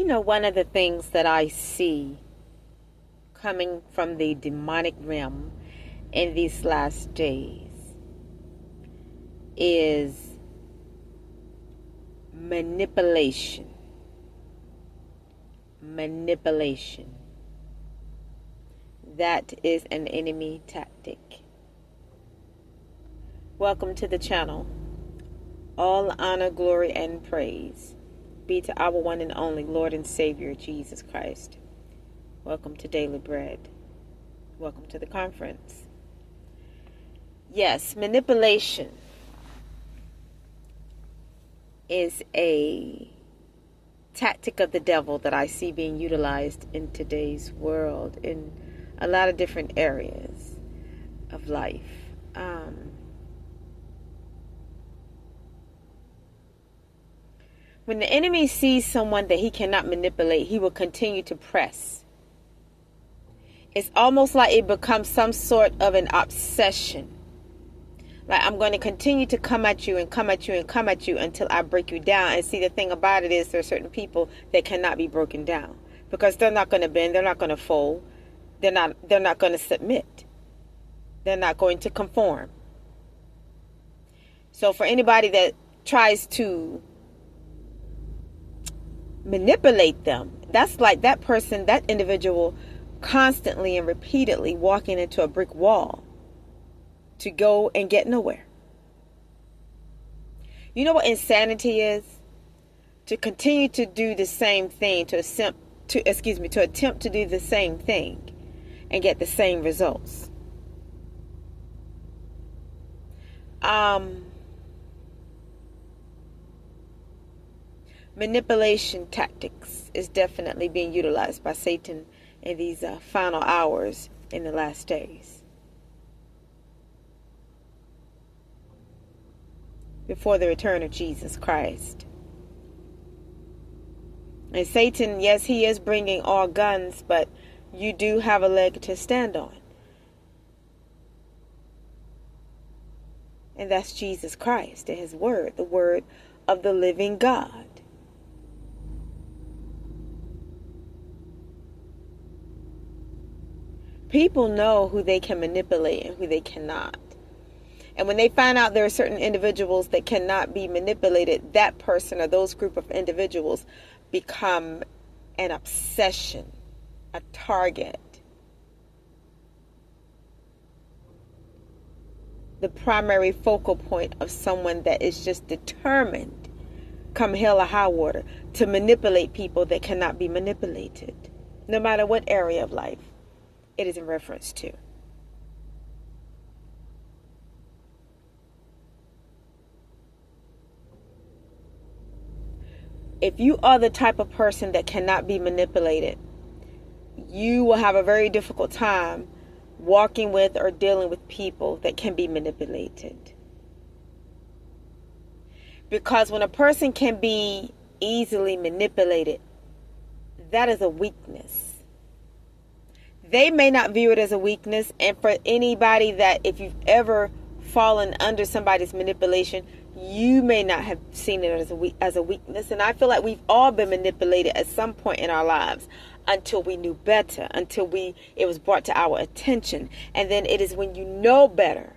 One of the things that I see coming from the demonic realm in these last days is manipulation. Manipulation. That is an enemy tactic. Welcome to the channel. All honor, glory, and praise be to our one and only Lord and Savior, Jesus Christ. Welcome to Daily Bread. Welcome to the conference. Yes, manipulation is a tactic of the devil that I see being utilized in today's world in a lot of different areas of life. When the enemy sees someone that he cannot manipulate, he will continue to press. It's almost like it becomes some sort of an obsession. Like, I'm going to continue to come at you and come at you and come at you until I break you down. And see, the thing about it is there are certain people that cannot be broken down because they're not going to bend. They're not going to fold. They're not going to submit. They're not going to conform. So for anybody that tries to manipulate them, that's like that person, that individual constantly and repeatedly walking into a brick wall to go and get nowhere. You know what insanity is? To continue to do the same thing, to attempt to do the same thing and get the same results. Manipulation tactics is definitely being utilized by Satan in these final hours in the last days. Before the return of Jesus Christ. And Satan, yes, he is bringing all guns, but you do have a leg to stand on. And that's Jesus Christ and his word, the word of the living God. People know who they can manipulate and who they cannot. And when they find out there are certain individuals that cannot be manipulated, that person or those group of individuals become an obsession, a target. The primary focal point of someone that is just determined, come hell or high water, to manipulate people that cannot be manipulated, no matter what area of life it is in reference to. If you are the type of person that cannot be manipulated, you will have a very difficult time walking with or dealing with people that can be manipulated. Because when a person can be easily manipulated, that is a weakness. They may not view it as a weakness, and for anybody that, if you've ever fallen under somebody's manipulation, you may not have seen it as a weakness. And I feel like we've all been manipulated at some point in our lives until we knew better, until it was brought to our attention. And then it is when you know better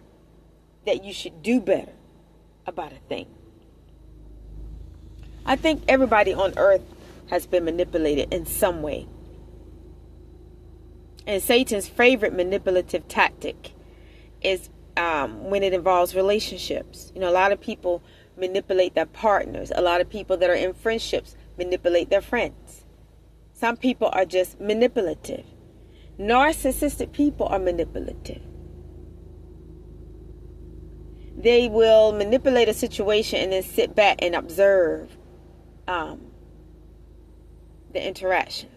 that you should do better about a thing. I think everybody on earth has been manipulated in some way. And Satan's favorite manipulative tactic is when it involves relationships. A lot of people manipulate their partners. A lot of people that are in friendships manipulate their friends. Some people are just manipulative. Narcissistic people are manipulative. They will manipulate a situation and then sit back and observe the interactions.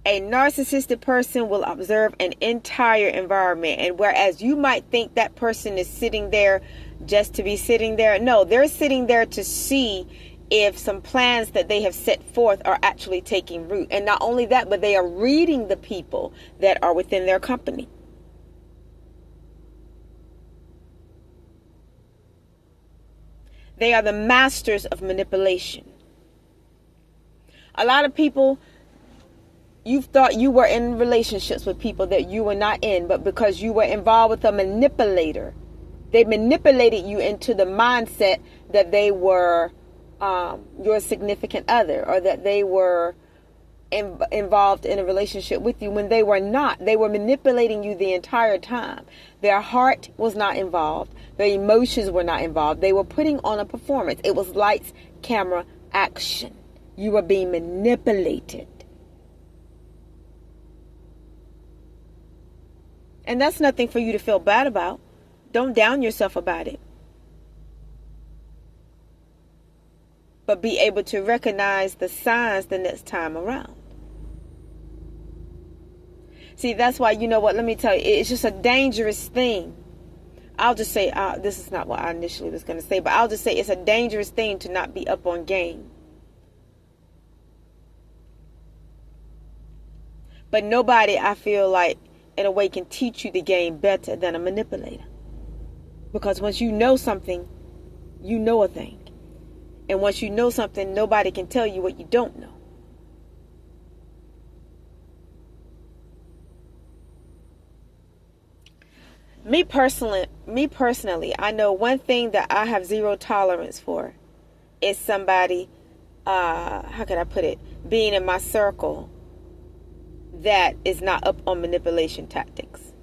A narcissistic person will observe an entire environment, and whereas you might think that person is sitting there just to be sitting there, no, they're sitting there to see if some plans that they have set forth are actually taking root. And not only that, but they are reading the people that are within their company. They are the masters of manipulation. A lot of people, you thought you were in relationships with people that you were not in, but because you were involved with a manipulator, they manipulated you into the mindset that they were your significant other, or that they were involved in a relationship with you when they were not. They were manipulating you the entire time. Their heart was not involved. Their emotions were not involved. They were putting on a performance. It was lights, camera, action. You were being manipulated. And that's nothing for you to feel bad about. Don't down yourself about it. But be able to recognize the signs the next time around. See, that's why, you know what, let me tell you, it's just a dangerous thing. I'll just say, this is not what I initially was going to say, but I'll just say it's a dangerous thing to not be up on game. But nobody, I feel like, in a way, can teach you the game better than a manipulator. Because once you know something, you know a thing. And once you know something, nobody can tell you what you don't know. Me personally, I know one thing that I have zero tolerance for is somebody, how can I put it, being in my circle that is not up on manipulation tactics.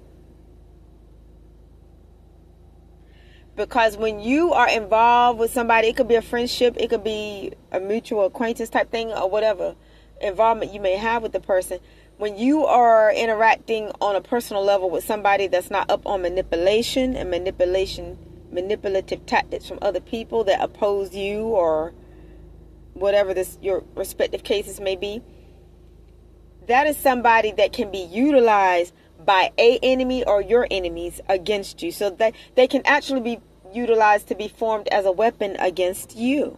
Because when you are involved with somebody, it could be a friendship, it could be a mutual acquaintance type thing, or whatever involvement you may have with the person. When you are interacting on a personal level with somebody that's not up on manipulation and manipulative tactics from other people that oppose you, or whatever your respective cases may be, that is somebody that can be utilized by a enemy or your enemies against you. So that they can actually be utilized to be formed as a weapon against you.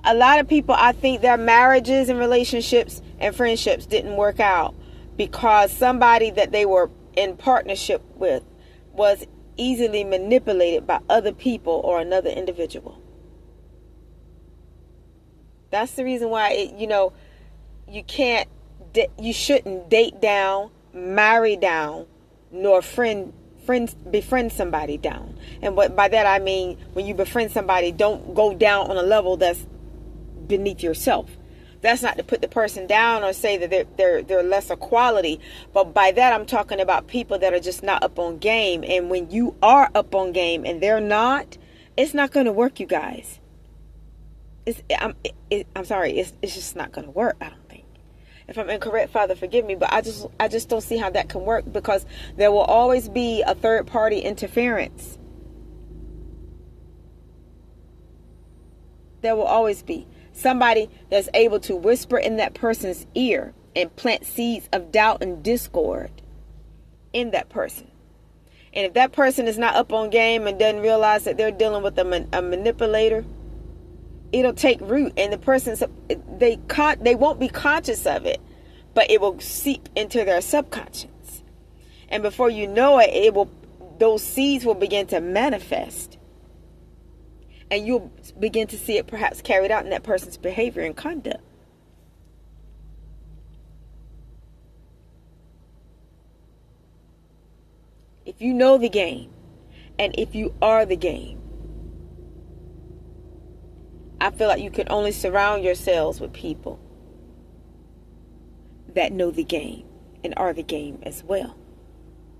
A lot of people, I think their marriages and relationships and friendships didn't work out because somebody that they were in partnership with was easily manipulated by other people or another individual. That's the reason why you shouldn't date down, marry down, nor befriend somebody down. And by that I mean, when you befriend somebody, don't go down on a level that's beneath yourself. That's not to put the person down or say that they're lesser quality, but by that I'm talking about people that are just not up on game. And when you are up on game and they're not, it's not going to work, you guys. I'm sorry, it's just not going to work. I don't think. If I'm incorrect, Father, forgive me, but I just don't see how that can work, because there will always be a third party interference. There will always be somebody that's able to whisper in that person's ear and plant seeds of doubt and discord in that person. And if that person is not up on game and doesn't realize that they're dealing with a manipulator, it'll take root, and the person, they won't be conscious of it, but it will seep into their subconscious. And before you know it, those seeds will begin to manifest. And you'll begin to see it perhaps carried out in that person's behavior and conduct. If you know the game, and if you are the game, I feel like you can only surround yourselves with people that know the game and are the game as well.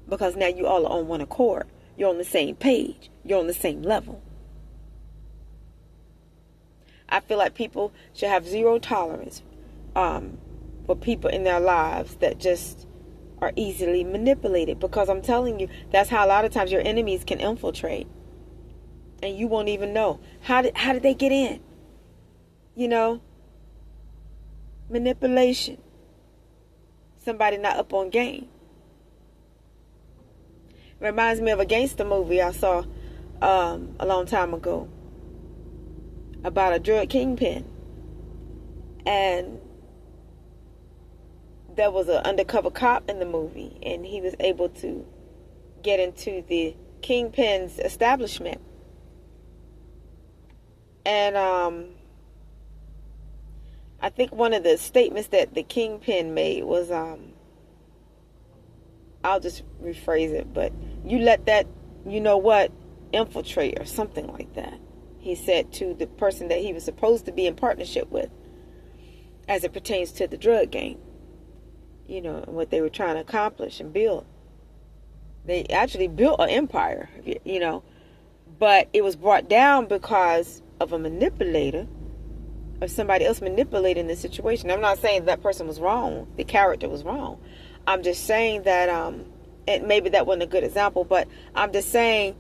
Because now you all are on one accord. You're on the same page. You're on the same level. I feel like people should have zero tolerance for people in their lives that just are easily manipulated. Because I'm telling you, that's how a lot of times your enemies can infiltrate. And you won't even know. How did they get in? Manipulation. Somebody not up on game. Reminds me of a gangster movie I saw a long time ago about a drug kingpin. And there was an undercover cop in the movie, and he was able to get into the kingpin's establishment. And I think one of the statements that the kingpin made was, I'll just rephrase it, but you let that, you know what, infiltrate or something like that. He said to the person that he was supposed to be in partnership with as it pertains to the drug game, you know, what they were trying to accomplish and build. They actually built an empire, you know, but it was brought down because of a manipulator, of somebody else manipulating the situation. I'm not saying that person was wrong. The character was wrong. I'm just saying that, and maybe that wasn't a good example, but I'm just saying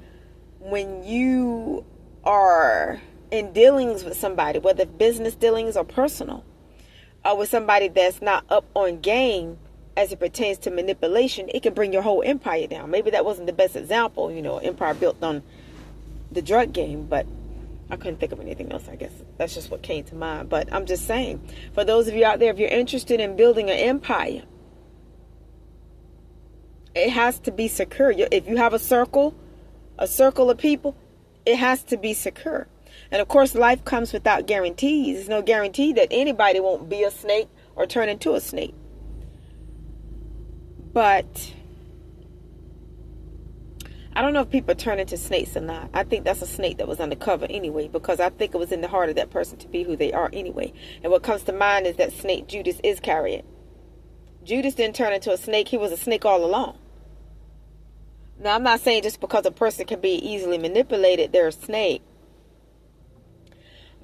when you are in dealings with somebody, whether business dealings or personal, or with somebody that's not up on game as it pertains to manipulation, it can bring your whole empire down. Maybe that wasn't the best example, you know, empire built on the drug game, but I couldn't think of anything else. I guess that's just what came to mind. But I'm just saying, for those of you out there, if you're interested in building an empire, it has to be secure. If you have a circle of people, it has to be secure. And of course, life comes without guarantees. There's no guarantee that anybody won't be a snake or turn into a snake. But I don't know if people turn into snakes or not. I think that's a snake that was undercover anyway, because I think it was in the heart of that person to be who they are anyway. And what comes to mind is that snake Judas Iscariot. Judas didn't turn into a snake. He was a snake all along. Now, I'm not saying just because a person can be easily manipulated, they're a snake.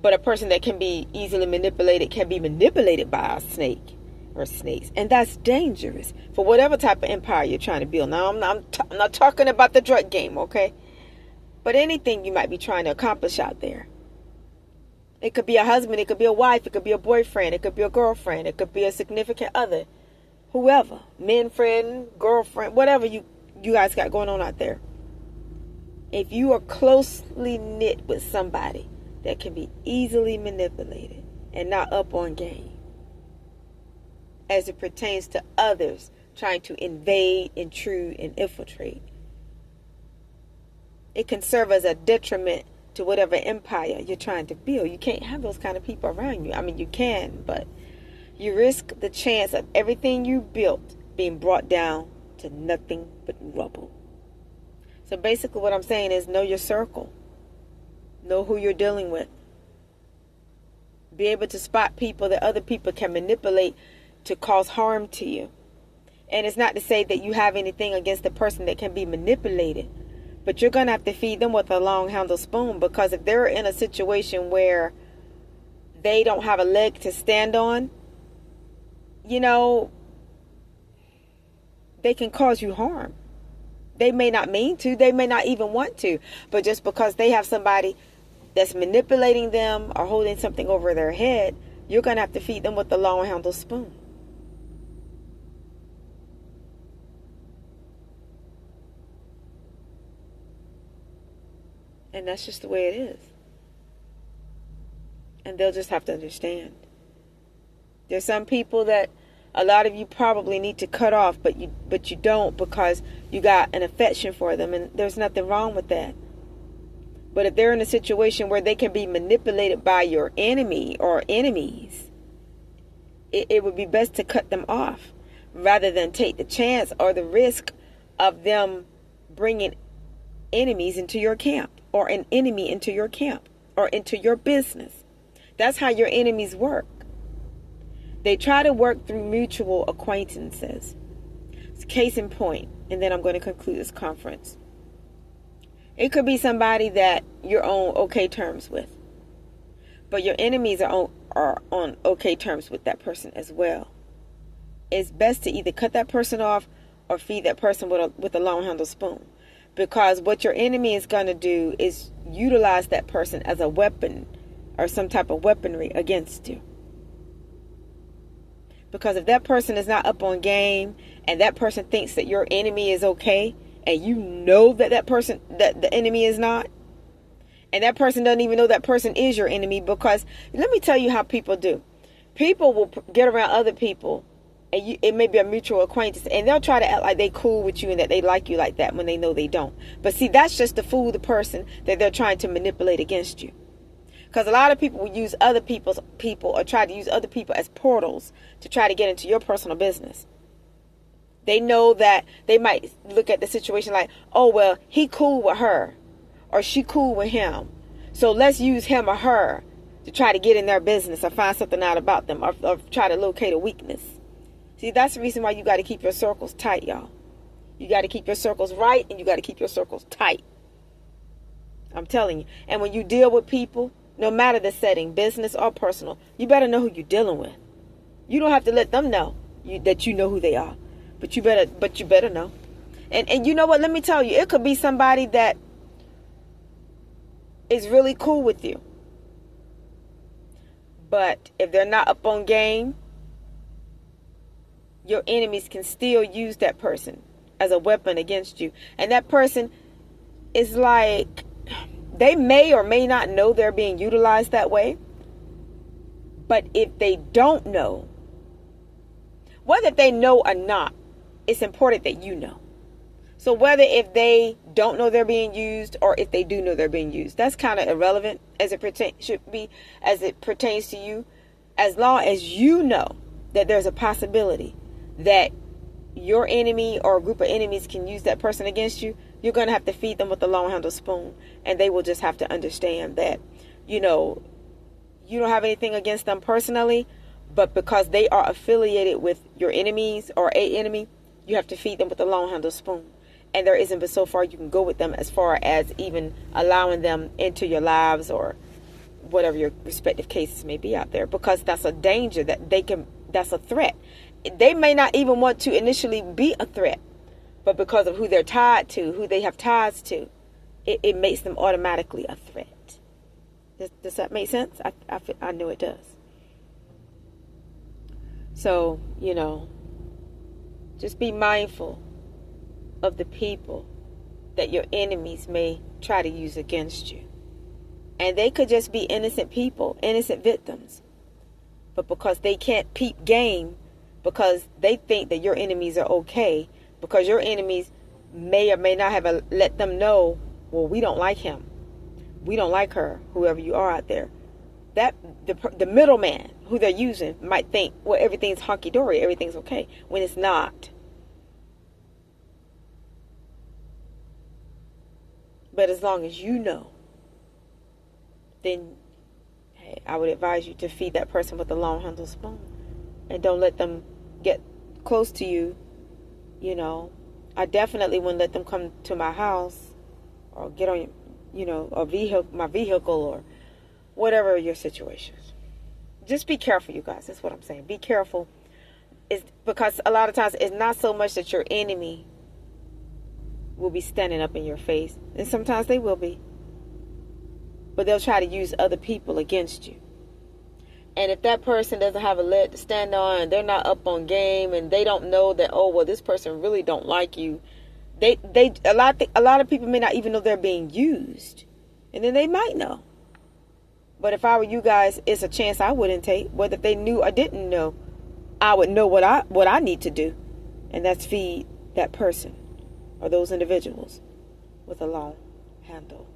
But a person that can be easily manipulated can be manipulated by a snake or snakes. And that's dangerous for whatever type of empire you're trying to build. Now, I'm not talking about the drug game, okay? But anything you might be trying to accomplish out there. It could be a husband, it could be a wife, it could be a boyfriend, it could be a girlfriend, it could be a significant other, whoever, man friend, girlfriend, whatever you guys got going on out there. If you are closely knit with somebody that can be easily manipulated and not up on game as it pertains to others trying to invade, intrude, and infiltrate, it can serve as a detriment to whatever empire you're trying to build. You can't have those kind of people around you. I mean, you can, but you risk the chance of everything you built being brought down to nothing but rubble. So basically what I'm saying is, know your circle. Know who you're dealing with. Be able to spot people that other people can manipulate to cause harm to you. And it's not to say that you have anything against the person that can be manipulated, but you're going to have to feed them with a long-handled spoon, because if they're in a situation where they don't have a leg to stand on, you know, they can cause you harm. They may not mean to, they may not even want to, but just because they have somebody that's manipulating them or holding something over their head, you're going to have to feed them with the long-handled spoon. And that's just the way it is. And they'll just have to understand. There's some people that a lot of you probably need to cut off, but you don't, because you got an affection for them, and there's nothing wrong with that. But if they're in a situation where they can be manipulated by your enemy or enemies, it would be best to cut them off rather than take the chance or the risk of them bringing enemies into your camp, or an enemy into your camp, or into your business. That's how your enemies work. They try to work through mutual acquaintances. It's case in point, and then I'm going to conclude this conference. It could be somebody that you're on okay terms with, but your enemies are on okay terms with that person as well. It's best to either cut that person off or feed that person with a long-handled spoon. Because what your enemy is going to do is utilize that person as a weapon or some type of weaponry against you. Because if that person is not up on game and that person thinks that your enemy is okay, and you know that that the enemy is not, and that person doesn't even know that person is your enemy, because let me tell you how people do. People will get around other people, and it may be a mutual acquaintance, and they'll try to act like they cool with you and that they like you like that when they know they don't. But see, that's just to fool the person that they're trying to manipulate against you. Because a lot of people will use other people's people or try to use other people as portals to try to get into your personal business. They know that they might look at the situation like, oh, well, he cool with her or she cool with him. So let's use him or her to try to get in their business or find something out about them or try to locate a weakness. See, that's the reason why you got to keep your circles tight, y'all. You got to keep your circles right and you got to keep your circles tight. I'm telling you. And when you deal with people, no matter the setting, business or personal, you better know who you're dealing with. You don't have to let them know that you know who they are. But you better know. And you know what? Let me tell you, it could be somebody that is really cool with you. But if they're not up on game, your enemies can still use that person as a weapon against you. And that person is like, they may or may not know they're being utilized that way. But if they don't know, whether they know or not, it's important that you know. So whether if they don't know they're being used or if they do know they're being used, that's kind of irrelevant as it pertains to you. As long as you know that there's a possibility that your enemy or a group of enemies can use that person against you, you're going to have to feed them with a long-handled spoon. And they will just have to understand that, you don't have anything against them personally, but because they are affiliated with your enemies or a enemy, you have to feed them with a long-handled spoon. And there isn't but so far you can go with them as far as even allowing them into your lives or whatever your respective cases may be out there. Because that's a danger that's a threat. They may not even want to initially be a threat. But because of who they're tied to, who they have ties to, it makes them automatically a threat. Does that make sense? I know it does. So, just be mindful of the people that your enemies may try to use against you. And they could just be innocent people, innocent victims. But because they can't peep game, because they think that your enemies are okay, because your enemies may or may not have let them know, well, we don't like him. We don't like her, whoever you are out there. That the middleman who they're using might think, well, everything's hunky-dory, everything's okay, when it's not. But as long as you know, then hey, I would advise you to feed that person with a long-handled spoon. And don't let them get close to you. I definitely wouldn't let them come to my house or get on, my vehicle or whatever your situation is. Just be careful, you guys. That's what I'm saying. Be careful. It's because a lot of times it's not so much that your enemy will be standing up in your face. And sometimes they will be. But they'll try to use other people against you. And if that person doesn't have a leg to stand on, and they're not up on game, and they don't know that, oh, well, this person really don't like you, a lot of people may not even know they're being used, and then they might know. But if I were you guys, it's a chance I wouldn't take. Whether they knew or didn't know, I would know what I need to do, and that's feed that person or those individuals with a long handle.